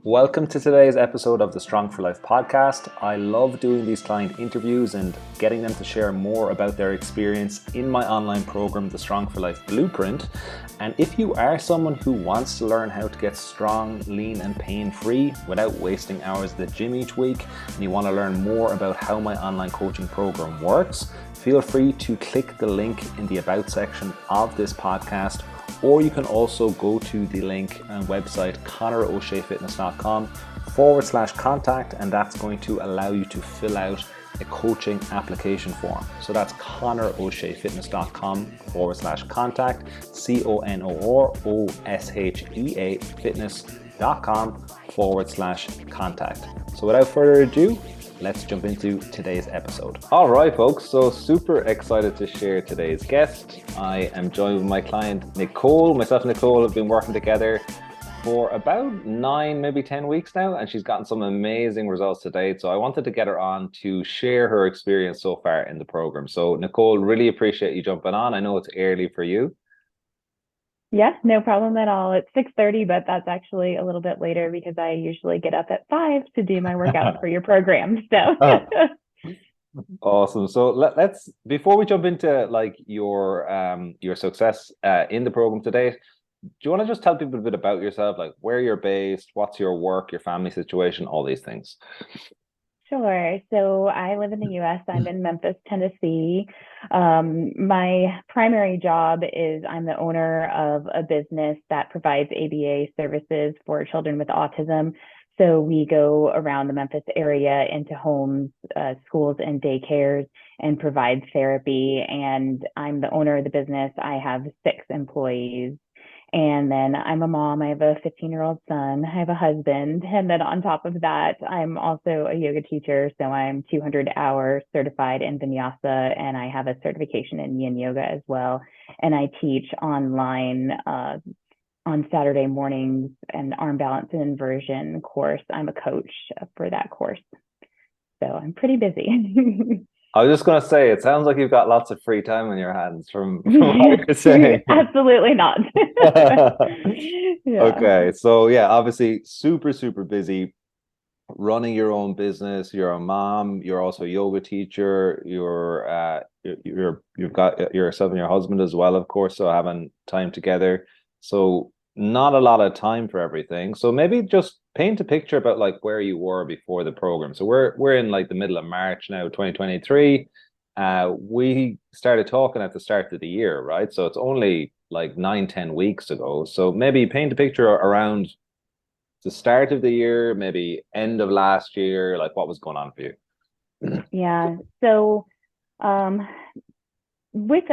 Welcome to today's episode of the Strong for Life podcast. I love doing these client interviews and getting them to share more about their experience in my online program, the Strong for Life Blueprint. And if you are someone who wants to learn how to get strong, lean, and pain-free without wasting hours at the gym each week, and you want to learn more about how my online coaching program works, feel free to click the link in the About section of this podcast. Or you can also go to the link and website conorodheafitness.com/contact, and that's going to allow you to fill out a coaching application form. So that's conorodheafitness.com/contact, CONOROSHEA fitness.com/contact. So without further ado, let's jump into today's episode. All right, folks. So super excited to share today's guest. I am joined with my client, Nicole. Myself and Nicole have been working together for about 9, maybe 10 weeks now, and she's gotten some amazing results to date. So I wanted to get her on to share her experience so far in the program. So Nicole, really appreciate you jumping on. I know it's early for you. Yeah, no problem at all. It's 6:30, but that's actually a little bit later because I usually get up at 5 to do my workouts for your program. So Awesome. So let's before we jump into like your success in the program today, do you want to just tell people a bit about yourself, like where you're based, what's your work, your family situation, all these things? sure. So I live in the US. I'm in Memphis, Tennessee. My primary job is I'm the owner of a business that provides ABA services for children with autism. So we go around the Memphis area into homes, schools, and daycares and provide therapy. And I'm the owner of the business. I have 6 employees. And then I'm a mom. I have a 15-year-old son. I have a husband. And then on top of that, I'm also a yoga teacher. So I'm 200-hour certified in vinyasa, and I have a certification in yin yoga as well. And I teach online on Saturday mornings an arm balance and inversion course. I'm a coach for that course. So I'm pretty busy. I was just going to say, it sounds like you've got lots of free time on your hands from what you're saying. Absolutely not. Yeah. Okay, so yeah, obviously super, super busy running your own business. You're a mom, you're also a yoga teacher, you've got yourself and your husband as well, of course, so having time together. So not a lot of time for everything. So maybe just paint a picture about like where you were before the program. So we're in like the middle of March now, 2023. We started talking at the start of the year, right? So it's only like 9, 10 weeks ago. So maybe paint a picture around the start of the year, maybe end of last year, like what was going on for you? Yeah. So um with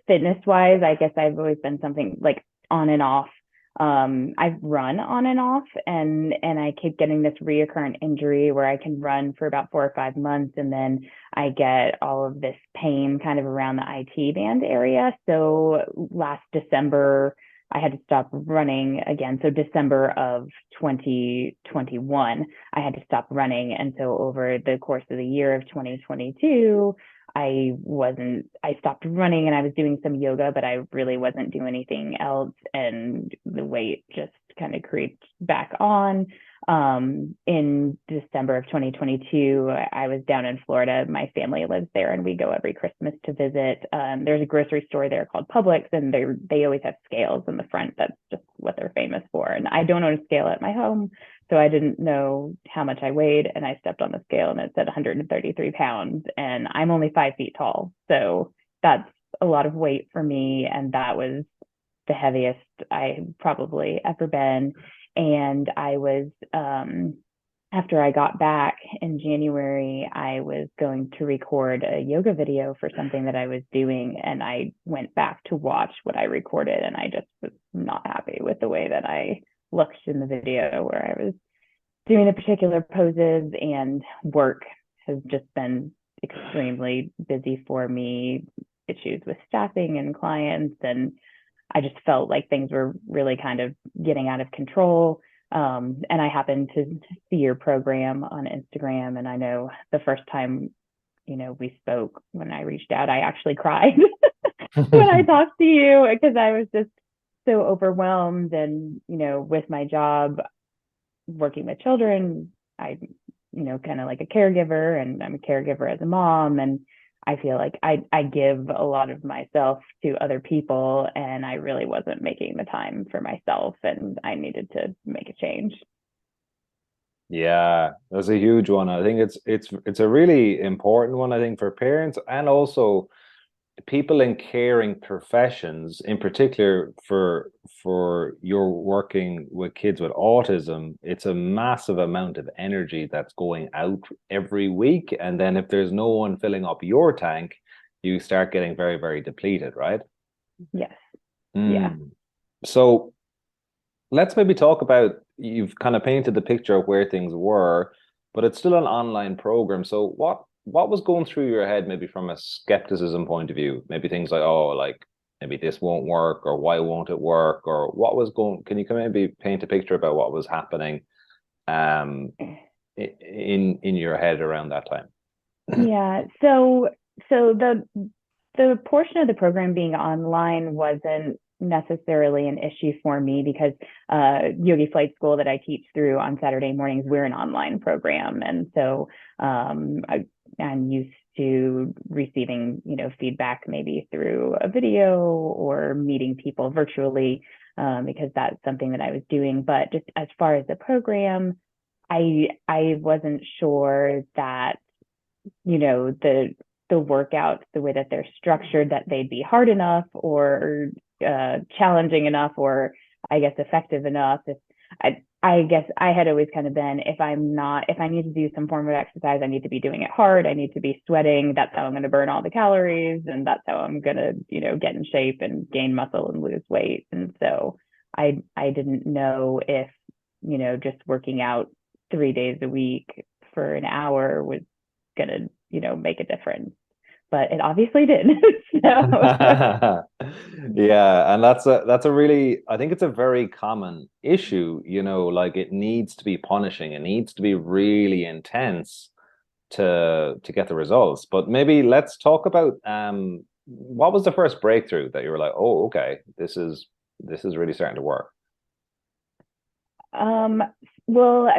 fitness wise, I guess I've always been something like on and off. I've run on and off, and I keep getting this reoccurrent injury where I can run for about 4 or 5 months, and then I get all of this pain kind of around the IT band area. So last December I had to stop running again. So December of 2021 I had to stop running, and so over the course of the year of 2022 I stopped running and I was doing some yoga, but I really wasn't doing anything else. And the weight just kind of creeped back on. In December of 2022, I was down in Florida. My family lives there and we go every Christmas to visit. There's a grocery store there called Publix, and they always have scales in the front. That's just what they're famous for. And I don't own a scale at my home, so I didn't know how much I weighed, and I stepped on the scale and it said 133 pounds, and I'm only 5 feet tall. So that's a lot of weight for me. And that was the heaviest I probably ever been. And I was, after I got back in January, I was going to record a yoga video for something that I was doing. And I went back to watch what I recorded, and I just was not happy with the way that I looked in the video, where I was doing the particular poses, and work has just been extremely busy for me, issues with staffing and clients. And I just felt like things were really kind of getting out of control. And I happened to see your program on Instagram. And I know the first time, we spoke, when I reached out, I actually cried when I talked to you, because I was just so overwhelmed. And, with my job, working with children, I, kind of like a caregiver, and I'm a caregiver as a mom. And I feel like I give a lot of myself to other people, and I really wasn't making the time for myself, and I needed to make a change. Yeah, that's a huge one. I think it's a really important one, I think, for parents and also people in caring professions, in particular for you're working with kids with autism. It's a massive amount of energy that's going out every week. And then if there's no one filling up your tank, you start getting very, very depleted, right? Yes. Yeah. Mm. So let's maybe talk about, you've kind of painted the picture of where things were, but it's still an online program. So what was going through your head maybe from a skepticism point of view? Maybe things like, oh, like maybe this won't work, or why won't it work, or what was going, can you maybe paint a picture about what was happening um in your head around that time? Yeah. So the portion of the program being online wasn't necessarily an issue for me because Yogi Flight School that I teach through on Saturday mornings, we're an online program. And so I'm used to receiving, feedback maybe through a video or meeting people virtually, because that's something that I was doing. But just as far as the program, I wasn't sure that, the workouts, the way that they're structured, that they'd be hard enough or challenging enough, or I guess effective enough. If I guess I had always kind of been, if I need to do some form of exercise, I need to be doing it hard. I need to be sweating. That's how I'm going to burn all the calories, and that's how I'm going to, get in shape and gain muscle and lose weight. And so I didn't know if, just working out 3 days a week for an hour was going to, make a difference. But it obviously did. So Yeah, and that's a really, I think it's a very common issue, like it needs to be punishing, it needs to be really intense to get the results. But maybe let's talk about what was the first breakthrough that you were like, oh, okay, this is really starting to work. um, well,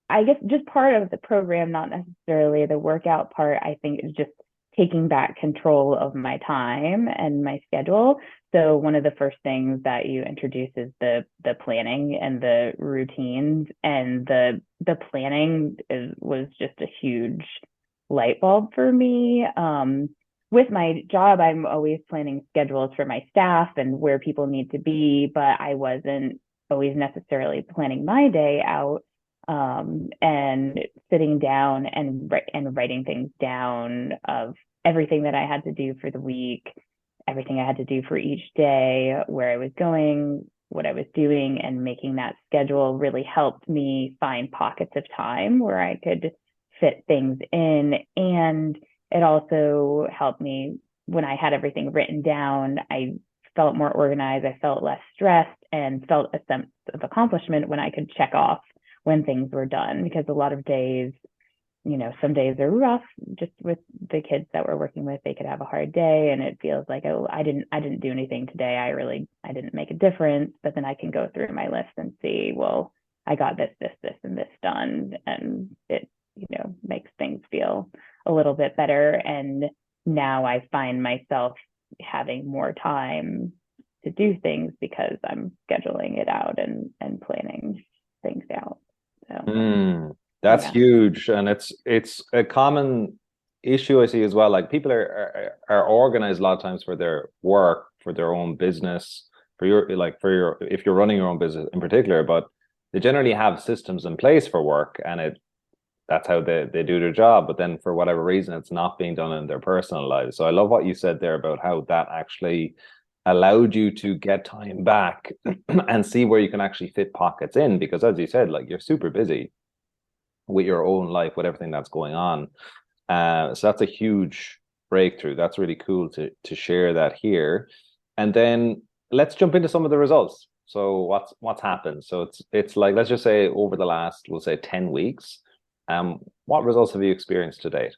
I guess just part of the program, not necessarily the workout part, I think is just taking back control of my time and my schedule. So one of the first things that you introduce is the planning and the routines, and the planning was just a huge light bulb for me. With my job, I'm always planning schedules for my staff and where people need to be, but I wasn't always necessarily planning my day out, and sitting down and writing things down of everything that I had to do for the week, everything I had to do for each day, where I was going, what I was doing, and making that schedule really helped me find pockets of time where I could fit things in. And it also helped me when I had everything written down. I felt more organized, I felt less stressed, and felt a sense of accomplishment when I could check off when things were done. Because a lot of days, some days are rough. Just with the kids that we're working with, they could have a hard day, and it feels like, oh, I didn't do anything today. I didn't make a difference. But then I can go through my list and see, well, I got this, and this done, and it, makes things feel a little bit better. And now I find myself having more time to do things because I'm scheduling it out and planning things out. So That's yeah. huge, and it's a common issue I see as well. Like people are organized a lot of times for their work, for their own business, for your if you're running your own business in particular, but they generally have systems in place for work, and that's how they do their job. But then for whatever reason, it's not being done in their personal lives. So I love what you said there about how that actually allowed you to get time back and see where you can actually fit pockets in. Because as you said, like you're super busy with your own life, with everything that's going on. So that's a huge breakthrough. That's really cool to share that here. And then let's jump into some of the results. So what's happened? So it's like, let's just say over the last, we'll say 10 weeks, what results have you experienced to date?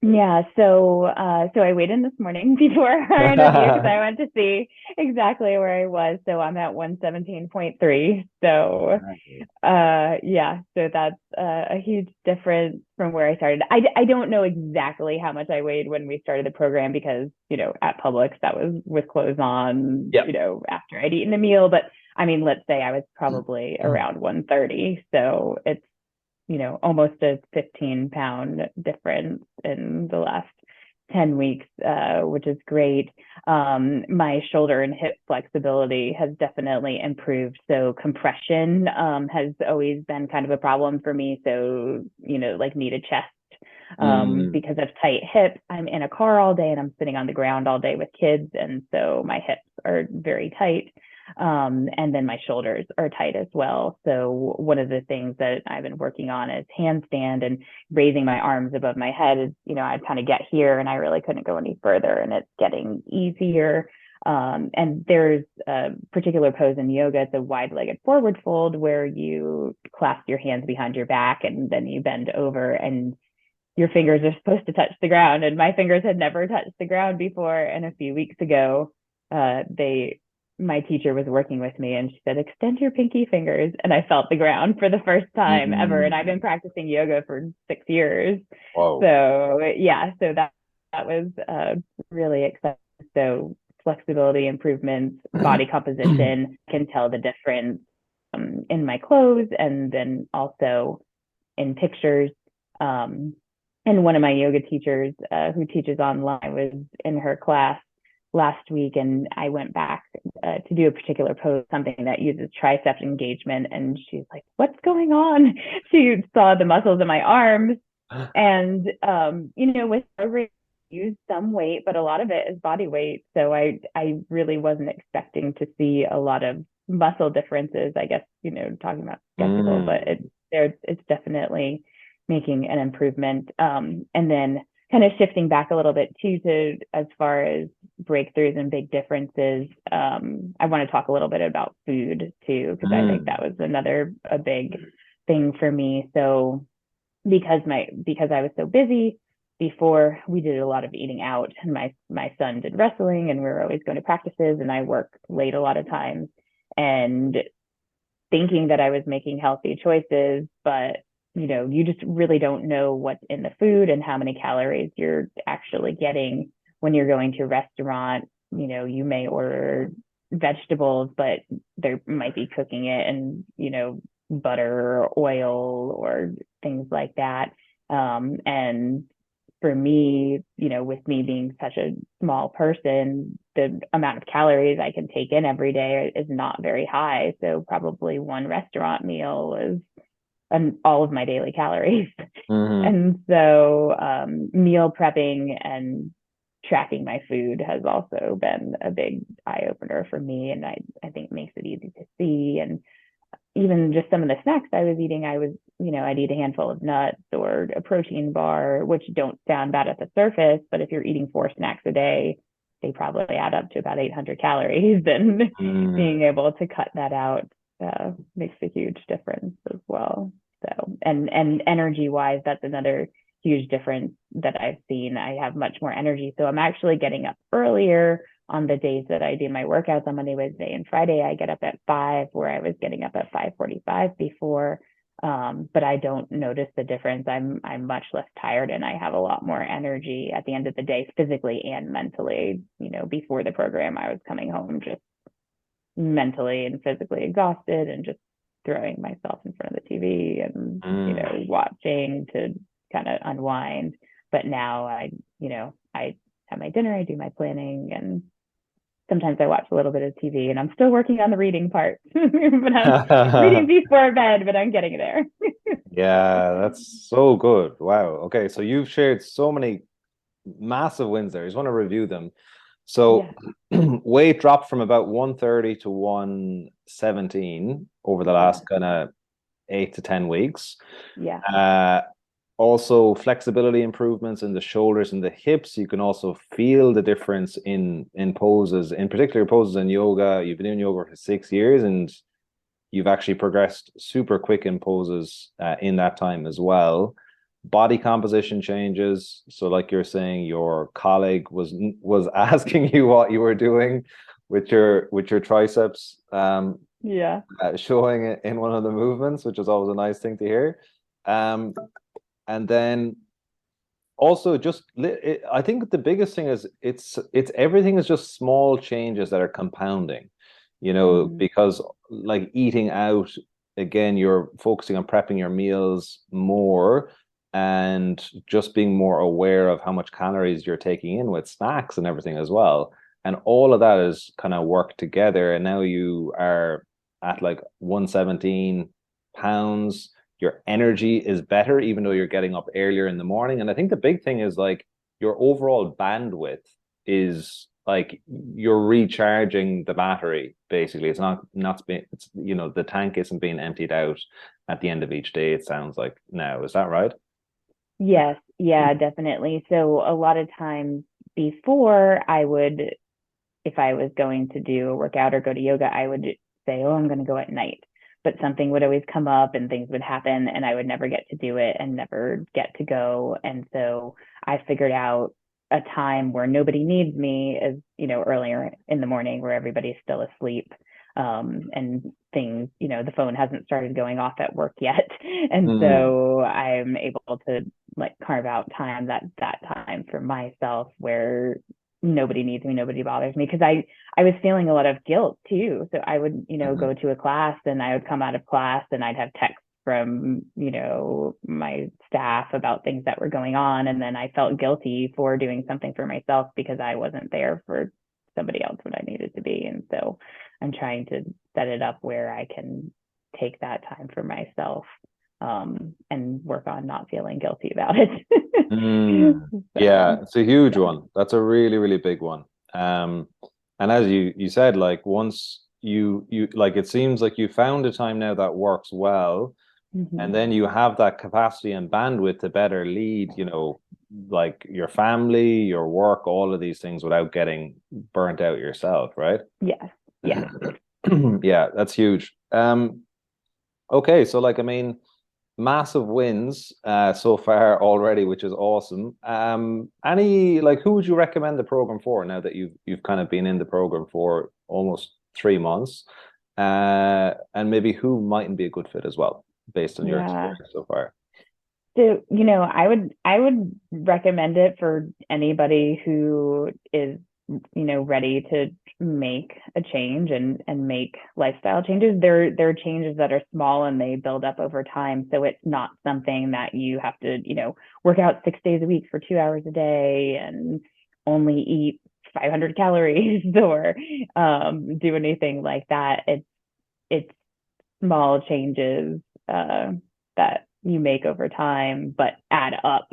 Yeah, so I weighed in this morning before our interview because I went to see exactly where I was. So I'm at 117.3. So yeah, so that's a huge difference from where I started. I don't know exactly how much I weighed when we started the program because, at Publix, that was with clothes on, Yeah. after I'd eaten a meal. But I mean, let's say I was probably around 130. So it's, almost a 15-pound difference in the last 10 weeks, which is great. My shoulder and hip flexibility has definitely improved. So compression has always been kind of a problem for me. So, like knee chest Mm. because of tight hips. I'm in a car all day and I'm sitting on the ground all day with kids. And so my hips are very tight. And then my shoulders are tight as well. So one of the things that I've been working on is handstand and raising my arms above my head. Is, I'd kind of get here and I really couldn't go any further, and it's getting easier. And there's a particular pose in yoga. It's a wide-legged forward fold where you clasp your hands behind your back and then you bend over, and your fingers are supposed to touch the ground. And my fingers had never touched the ground before. And a few weeks ago, my teacher was working with me and she said, extend your pinky fingers. And I felt the ground for the first time ever. And I've been Mm. practicing yoga for 6 years. Whoa. So yeah, so that was really exciting. So flexibility improvements, body composition, can tell the difference in my clothes and then also in pictures. Um, and one of my yoga teachers who teaches online was in her class last week, and I went back to do a particular pose, something that uses tricep engagement, and she's like, what's going on? She saw the muscles in my arms, and with recovery, use some weight, but a lot of it is body weight. So I really wasn't expecting to see a lot of muscle differences. I guess, talking about skeptical, but Mm. it's definitely making an improvement. And then kind of shifting back a little bit too, to as far as breakthroughs and big differences. I want to talk a little bit about food too, because I think that Mm. was a big thing for me. So because I was so busy before, we did a lot of eating out, and my son did wrestling and we were always going to practices, and I work late a lot of times, and thinking that I was making healthy choices, but you just really don't know what's in the food and how many calories you're actually getting when you're going to a restaurant. You may order vegetables, but they might be cooking it in, butter or oil or things like that. And for me, with me being such a small person, the amount of calories I can take in every day is not very high. So probably one restaurant meal is all of my daily calories. Mm. And so meal prepping and tracking my food has also been a big eye opener for me. And I think makes it easy to see. And even just some of the snacks I was eating, I'd eat a handful of nuts or a protein bar, which don't sound bad at the surface, but if you're eating 4 snacks a day, they probably add up to about 800 calories. And Mm. being able to cut that out makes a huge difference as well. So, and energy wise, that's another huge difference that I've seen. I have much more energy. So I'm actually getting up earlier on the days that I do my workouts on Monday, Wednesday, and Friday. I get up at 5, where I was getting up at 5:45 before. But I don't notice the difference. I'm much less tired, and I have a lot more energy at the end of the day, physically and mentally. Before the program, I was coming home just mentally and physically exhausted, and just throwing myself in front of the TV and Mm. watching to kind of unwind. But now I have my dinner, I do my planning, and sometimes I watch a little bit of TV, and I'm still working on the reading part. But I'm reading before bed, but I'm getting there. Yeah, that's so good. Wow. Okay, so you've shared so many massive wins there. I just want to review them. So Yeah. weight dropped from about 130 to 117 over the Yeah. last kind of 8 to 10 weeks. Yeah. Uh, Also flexibility improvements in the shoulders and the hips. You can also feel the difference in poses, in particular poses in yoga. You've been doing yoga for 6 years, and you've actually progressed super quick in poses in that time as well. body composition changes. So like you're saying, your colleague was asking you what you were doing with your triceps, Yeah. showing it in one of the movements, which is always a nice thing to hear. Um, and then also just I think the biggest thing is it's everything is just small changes that are compounding, Mhm. because like eating out, again, you're focusing on prepping your meals more and just being more aware of how much calories you're taking in with snacks and everything as well. And all of that is kind of work together. And now you are at like 117 pounds. Your energy is better, even though you're getting up earlier in the morning. And I think the big thing is like your overall bandwidth is like you're recharging the battery. Basically, it's not being, it's, the tank isn't being emptied out at the end of each day. It sounds like now. Is that right? Yes, yeah, definitely. So a lot of times before I would, if I was going to do a workout or go to yoga, I would say, oh, I'm going to go at night. But something would always come up and things would happen and I would never get to do it and never get to go. And so I figured out a time where nobody needs me is, earlier in the morning where everybody's still asleep. And things, the phone hasn't started going off at work yet. And Mm, so I'm able to like carve out time that time for myself where nobody needs me, nobody bothers me. Because I was feeling a lot of guilt too. So I would, mhm, go to a class and I would come out of class and I'd have texts from, my staff about things that were going on. And then I felt guilty for doing something for myself because I wasn't there for somebody else when I needed to be. And so I'm trying to set it up where I can take that time for myself, and work on not feeling guilty about it. mm. So Yeah, it's a huge yeah. one. That's a really, really big one. Um, and as you said, like once you like, it seems like you found a time now that works well. Mm-hmm. And then you have that capacity and bandwidth to better lead, like your family, your work, all of these things without getting burnt out yourself, right? Yes. Yes. Yeah, that's huge. Okay, so like I mean, massive wins so far already, which is awesome. Any like who would you recommend the program for now that you've kind of been in the program for almost 3 months? And maybe who mightn't be a good fit as well, based on your Yeah. experience so far. So, I would recommend it for anybody who is, ready to make a change and make lifestyle changes. There are changes that are small and they build up over time. So it's not something that you have to, work out 6 days a week for 2 hours a day and only eat 500 calories or do anything like that. It's small changes that you make over time, but add up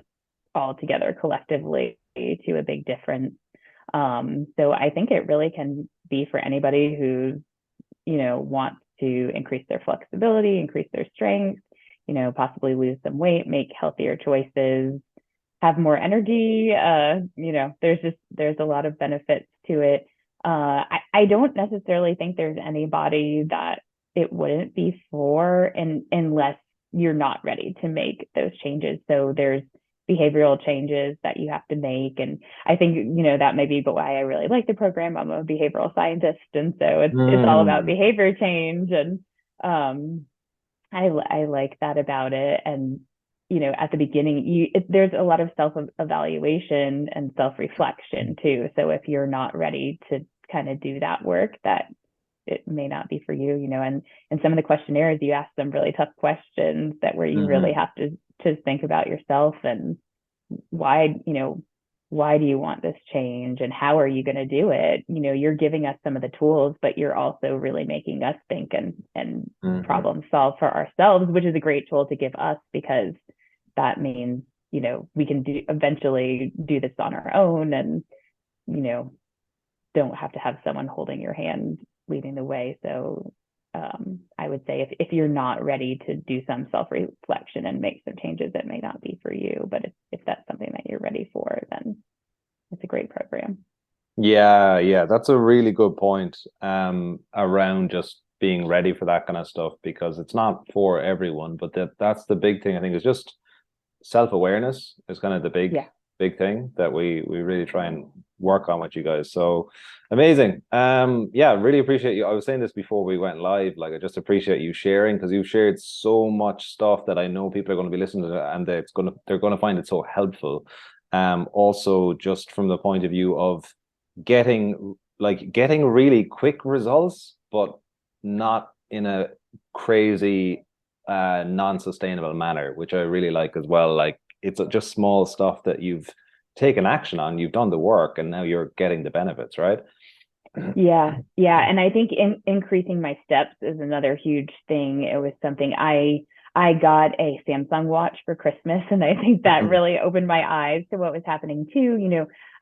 all together collectively to a big difference. So I think it really can be for anybody who, wants to increase their flexibility, increase their strength, possibly lose some weight, make healthier choices, have more energy. There's a lot of benefits to it. I don't necessarily think there's anybody that it wouldn't be for, and unless you're not ready to make those changes. So there's behavioral changes that you have to make, and I think that may be why I really like the program. I'm a behavioral scientist, and so it's all about Mm, behavior change, and um, I like that about it. And at the beginning, there's a lot of self evaluation and self reflection too. So if you're not ready to kind of do that work, that it may not be for you. And some of the questionnaires, you ask some really tough questions that where you really mhm, have to think about yourself and why why do you want this change and how are you going to do it. You're giving us some of the tools, but you're also really making us think and mhm, problem solve for ourselves, which is a great tool to give us because that means we can eventually do this on our own and you know don't have to have someone holding your hand leading the way. So I would say if you're not ready to do some self-reflection and make some changes, it may not be for you. But if that's something that you're ready for, then it's a great program. Yeah, yeah, that's a really good point around just being ready for that kind of stuff because it's not for everyone, but that's the big thing I think is just self-awareness is kind of the Yeah. big thing that we really try and work on with you guys. So amazing. Yeah, really appreciate you. I was saying this before we went live, like I just appreciate you sharing, because you've shared so much stuff that I know people are going to be listening to, and they're going to find it so helpful. Also just from the point of view of getting really quick results, but not in a crazy non-sustainable manner, which I really like as well. Like it's just small stuff that you've taken action on, you've done the work, and now you're getting the benefits, right? Yeah, yeah, and I think increasing my steps is another huge thing. It was something I got a Samsung watch for Christmas, and I think that really opened my eyes to what was happening too.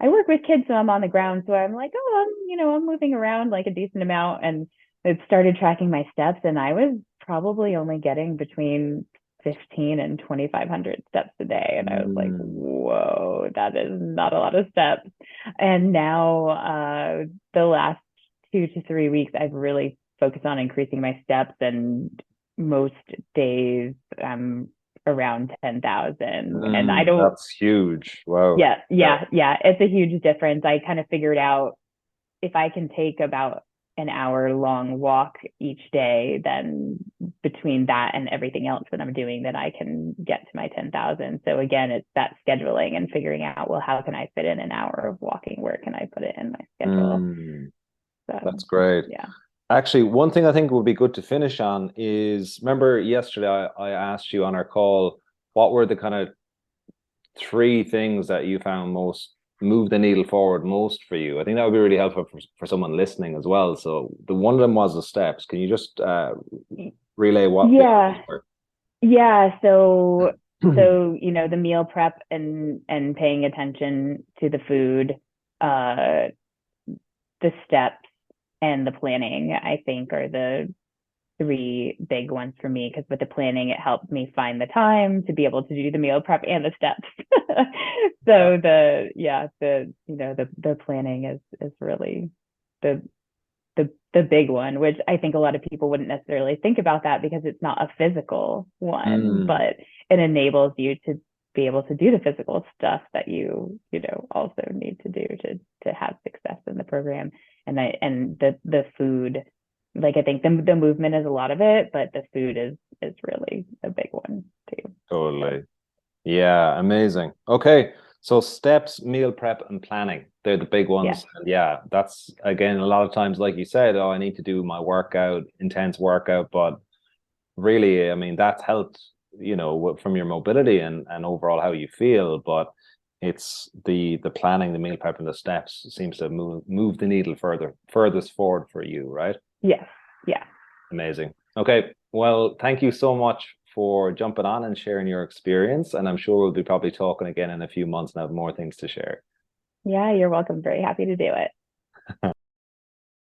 I work with kids, so I'm on the ground, so I'm like, oh, I'm moving around like a decent amount, and it started tracking my steps, and I was probably only getting between 15 and 2,500 steps a day, and I was like, whoa, that is not a lot of steps. And now, the last 2 to 3 weeks, I've really focused on increasing my steps, and most days I'm around 10,000. And I don't, That's huge. Wow. yeah, Yeah. yeah, yeah, it's a huge difference. I kind of figured out if I can take about an hour long walk each day, then between that and everything else that I'm doing, then I can get to my 10,000. So again, it's that scheduling and figuring out, well, how can I fit in an hour of walking? Where can I put it in my schedule? So That's great. yeah. Actually, one thing I think would be good to finish on is, remember yesterday I asked you on our call, what were the kind of three things that you found most move the needle forward most for you? I think that would be really helpful for someone listening as well. So the one of them was the steps. Can you just relay what they Yeah. were? Yeah. So, the meal prep and paying attention to the food, uh, the steps and the planning, I think are the three big ones for me, because with the planning it helps me find the time to be able to do the meal prep and the steps. So the planning is really the the big one, which I think a lot of people wouldn't necessarily think about that because it's not a physical one, Mm, but it enables you to be able to do the physical stuff that you also need to do to have success in the program. And the food, like I think the movement is a lot of it, but the food is really a big one too. So totally. Yeah, amazing. Okay. So steps, meal prep, and planning. They're the big yeah. ones. And yeah, that's again a lot of times, like you said, oh, I need to do my workout, intense workout, but really, I mean, that's helped, from your mobility and overall how you feel. But it's the planning, the meal prep, and the steps seems to move the needle furthest forward for you, right? Yes. Yeah. Amazing. Okay. Well, thank you so much for jumping on and sharing your experience. And I'm sure we'll be probably talking again in a few months and have more things to share. Yeah, you're welcome. Very happy to do it.